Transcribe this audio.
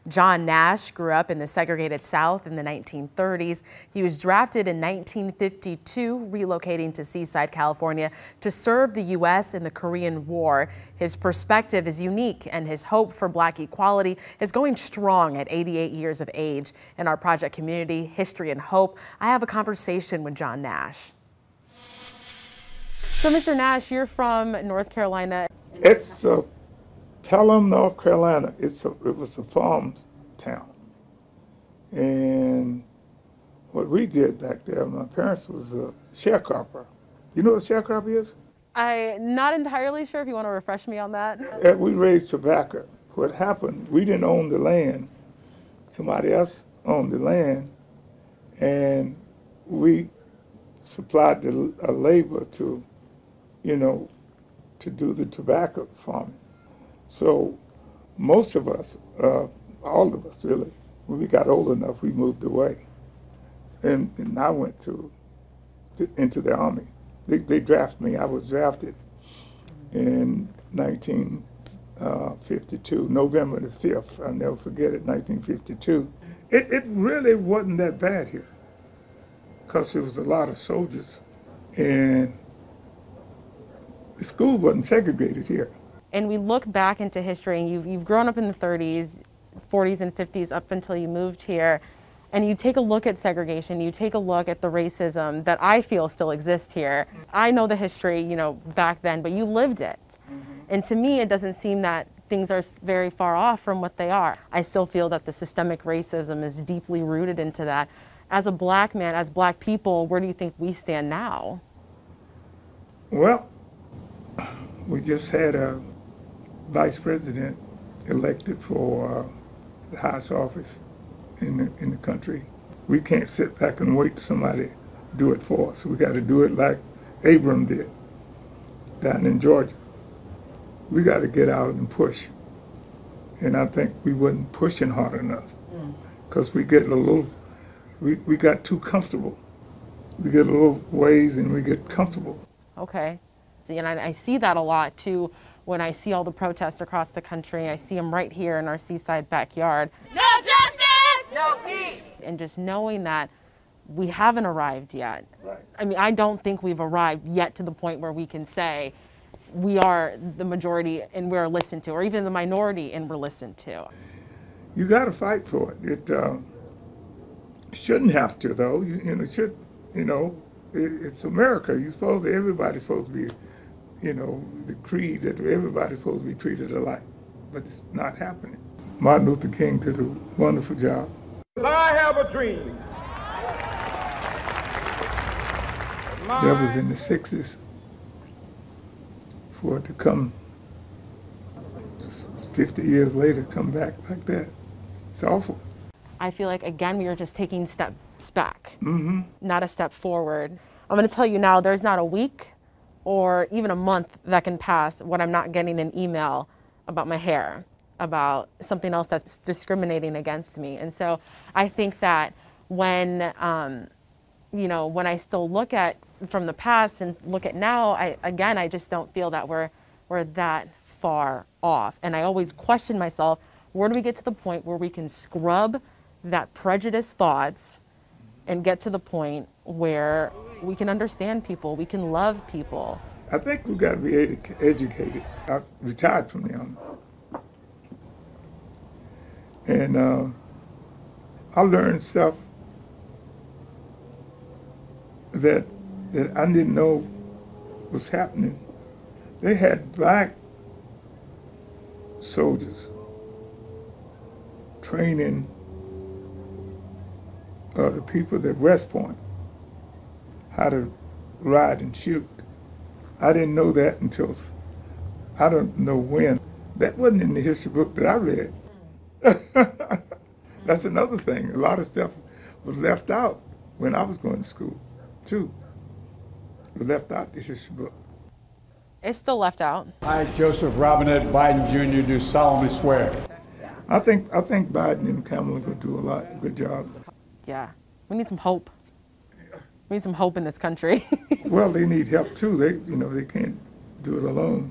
John Nash grew up in the segregated South in the 1930s. He was drafted in 1952, relocating to Seaside, California to serve the U.S. in the Korean War. His perspective is unique, and his hope for Black equality is going strong at 88 years of age. In our project community, History and Hope, I have a conversation with John Nash. So, Mr. Nash, you're from North Carolina. It's Pelham, North Carolina. It was a farm town. And what we did back there, my parents was a sharecropper. You know what a sharecropper is? I'm not entirely sure, if you want to refresh me on that. We raised tobacco. What happened, we didn't own the land. Somebody else owned the land, and we supplied the labor to, to do the tobacco farming. So most of us, all of us really, when we got old enough, we moved away. And I went into the Army. They drafted me. I was drafted in 1952, November the 5th. I'll never forget it, 1952. It really wasn't that bad here, because there was a lot of soldiers, and the school wasn't segregated here. And we look back into history, and you've grown up in the 30s, 40s, and 50s up until you moved here, and you take a look at segregation, you take a look at the racism that I feel still exists here. I know the history, back then, but you lived it. And to me, it doesn't seem that things are very far off from what they are. I still feel that the systemic racism is deeply rooted into that. As a Black man, as Black people, where do you think we stand now? Well, we just had a vice president elected for the highest office in the country. We can't sit back and wait for somebody to do it for us. We got to do it like Abrams did down in Georgia. We got to get out and push. And I think we wasn't pushing hard enough, because we get we got too comfortable. We get a little ways and we get comfortable. Okay. See, and I see that a lot too when I see all the protests across the country. I see them right here in our Seaside backyard. No justice, no peace. And just knowing that we haven't arrived yet. Right. I mean, I don't think we've arrived yet to the point where we can say we are the majority and we're listened to, or even the minority and we're listened to. You got to fight for it. It shouldn't have to, though. It's America. Everybody's supposed to be, the creed that everybody's supposed to be treated alike, but it's not happening. Martin Luther King did a wonderful job. I have a dream. That was in the 60s. For it to come 50 years later, come back like that, it's awful. I feel like, again, we are just taking steps back, not a step forward. I'm going to tell you now, there's not a week or even a month that can pass when I'm not getting an email about my hair, about something else that's discriminating against me. And so I think that when, when I still look at from the past and look at now, I just don't feel that we're that far off. And I always question myself, where do we get to the point where we can scrub that prejudiced thoughts and get to the point where we can understand people, we can love people? I think we've got to be educated. I retired from the Army. And I learned stuff that I didn't know was happening. They had Black soldiers training the people at West Point how to ride and shoot. I didn't know that until I don't know when. That wasn't in the history book that I read. That's another thing. A lot of stuff was left out when I was going to school, too. It was left out the history book. It's still left out. I, Joseph Robinette Biden Jr., do solemnly swear. I think Biden and Kamala will do a good job. Yeah, we need some hope. We need some hope in this country. Well, they need help too. They can't do it alone.